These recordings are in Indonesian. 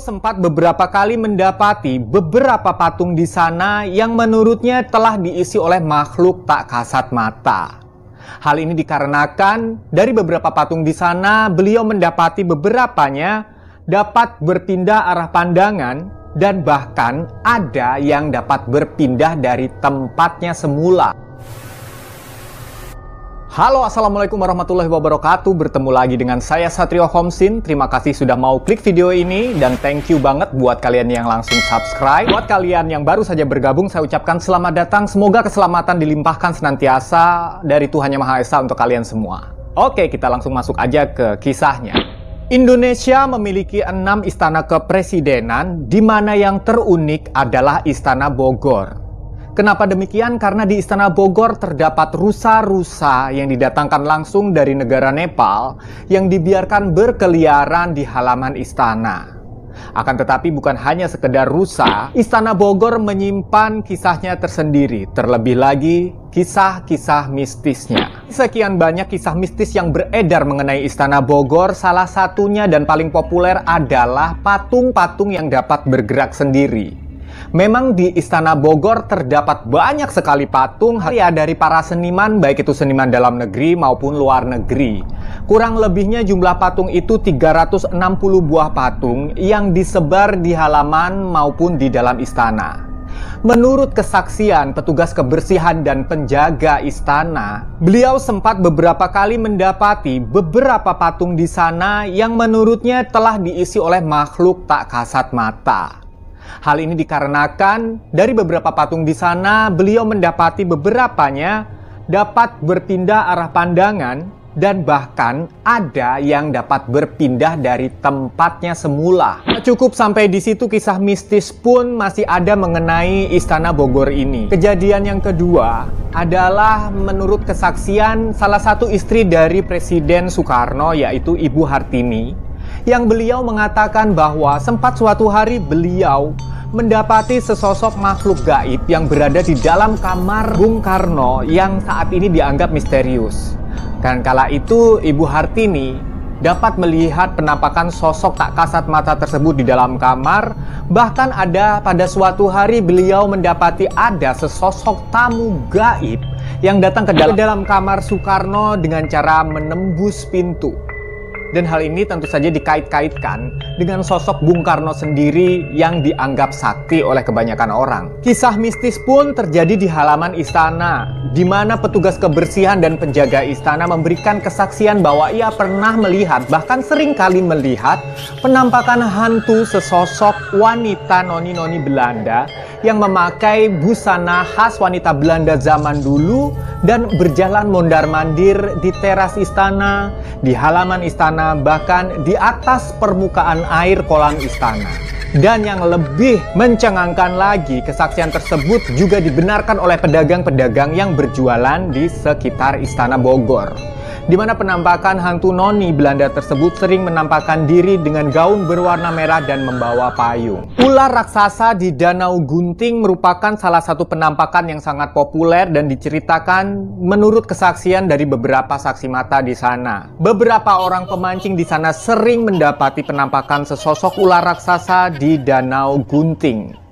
sempat beberapa kali mendapati beberapa patung di sana yang menurutnya telah diisi oleh makhluk tak kasat mata. Hal ini dikarenakan dari beberapa patung di sana beliau mendapati beberapanya dapat berpindah arah pandangan dan bahkan ada yang dapat berpindah dari tempatnya semula. Halo, assalamualaikum warahmatullahi wabarakatuh. Bertemu lagi dengan saya Satrio Homsin. Terima kasih sudah mau klik video ini dan thank you banget buat kalian yang langsung subscribe. Buat kalian yang baru saja bergabung, saya ucapkan selamat datang. Semoga keselamatan dilimpahkan senantiasa dari Tuhan Yang Maha Esa untuk kalian semua. Oke, kita langsung masuk aja ke kisahnya. Indonesia memiliki 6 istana kepresidenan, di mana yang terunik adalah Istana Bogor. Kenapa demikian? Karena di Istana Bogor terdapat rusa-rusa yang didatangkan langsung dari negara Nepal yang dibiarkan berkeliaran di halaman istana. Akan tetapi bukan hanya sekedar rusa, Istana Bogor menyimpan kisahnya tersendiri, terlebih lagi kisah-kisah mistisnya. Sekian banyak kisah mistis yang beredar mengenai Istana Bogor, salah satunya dan paling populer adalah patung-patung yang dapat bergerak sendiri. Memang di Istana Bogor terdapat banyak sekali patung karya dari para seniman, baik itu seniman dalam negeri maupun luar negeri. Kurang lebihnya jumlah patung itu 360 buah patung yang disebar di halaman maupun di dalam istana. Menurut kesaksian petugas kebersihan dan penjaga istana, beliau sempat beberapa kali mendapati beberapa patung di sana yang menurutnya telah diisi oleh makhluk tak kasat mata. Hal ini dikarenakan dari beberapa patung di sana beliau mendapati beberapanya dapat berpindah arah pandangan dan bahkan ada yang dapat berpindah dari tempatnya semula. Cukup sampai di situ kisah mistis pun masih ada mengenai Istana Bogor ini. Kejadian yang kedua adalah menurut kesaksian salah satu istri dari Presiden Soekarno, yaitu Ibu Hartini, yang beliau mengatakan bahwa sempat suatu hari beliau mendapati sesosok makhluk gaib yang berada di dalam kamar Bung Karno yang saat ini dianggap misterius. Dan kala itu Ibu Hartini dapat melihat penampakan sosok tak kasat mata tersebut di dalam kamar. Bahkan ada pada suatu hari beliau mendapati ada sesosok tamu gaib yang datang ke dalam kamar Soekarno dengan cara menembus pintu. Dan hal ini tentu saja dikait-kaitkan dengan sosok Bung Karno sendiri yang dianggap sakti oleh kebanyakan orang. Kisah mistis pun terjadi di halaman istana, di mana petugas kebersihan dan penjaga istana memberikan kesaksian bahwa ia pernah melihat, bahkan sering kali melihat, penampakan hantu sesosok wanita noni-noni Belanda yang memakai busana khas wanita Belanda zaman dulu dan berjalan mondar-mandir di teras istana, di halaman istana, bahkan di atas permukaan air kolam istana. Dan yang lebih mencengangkan lagi, kesaksian tersebut juga dibenarkan oleh pedagang-pedagang yang berjualan di sekitar Istana Bogor, di mana penampakan hantu noni Belanda tersebut sering menampakkan diri dengan gaun berwarna merah dan membawa payung. Ular raksasa di Danau Gunting merupakan salah satu penampakan yang sangat populer dan diceritakan menurut kesaksian dari beberapa saksi mata di sana. Beberapa orang pemancing di sana sering mendapati penampakan sesosok ular raksasa di Danau Gunting.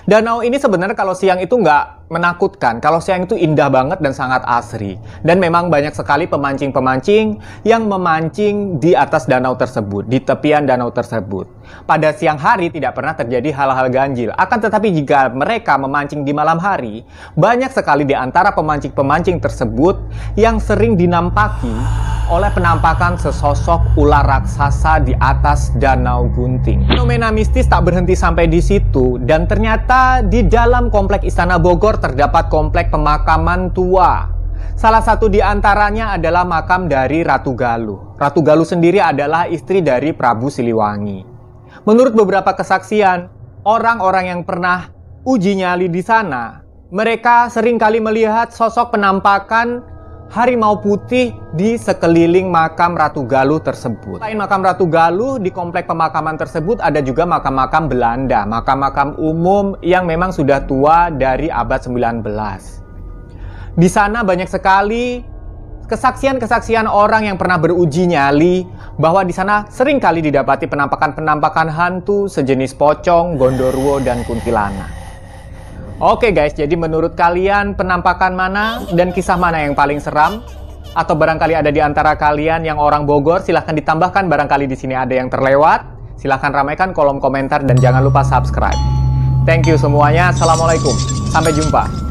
Danau ini sebenarnya kalau siang itu nggak menakutkan, kalau siang itu indah banget dan sangat asri. Dan memang banyak sekali pemancing-pemancing yang memancing di atas danau tersebut, di tepian danau tersebut. Pada siang hari tidak pernah terjadi hal-hal ganjil. Akan tetapi jika mereka memancing di malam hari, banyak sekali di antara pemancing-pemancing tersebut yang sering dinampaki oleh penampakan sesosok ular raksasa di atas Danau Gunting. Fenomena mistis tak berhenti sampai di situ, dan ternyata di dalam komplek Istana Bogor terdapat komplek pemakaman tua. Salah satu di antaranya adalah makam dari Ratu Galuh. Ratu Galuh sendiri adalah istri dari Prabu Siliwangi. Menurut beberapa kesaksian, orang-orang yang pernah uji nyali di sana, mereka sering kali melihat sosok penampakan harimau putih di sekeliling makam Ratu Galuh tersebut. Selain makam Ratu Galuh, di komplek pemakaman tersebut ada juga makam-makam Belanda, makam-makam umum yang memang sudah tua dari abad 19. Di sana banyak sekali kesaksian-kesaksian orang yang pernah beruji nyali bahwa di sana sering kali didapati penampakan-penampakan hantu sejenis pocong, gondorwo, dan kuntilanak. Oke guys, jadi menurut kalian penampakan mana dan kisah mana yang paling seram? Atau barangkali ada di antara kalian yang orang Bogor, silahkan ditambahkan barangkali di sini ada yang terlewat. Silahkan ramaikan kolom komentar dan jangan lupa subscribe. Thank you semuanya. Assalamualaikum. Sampai jumpa.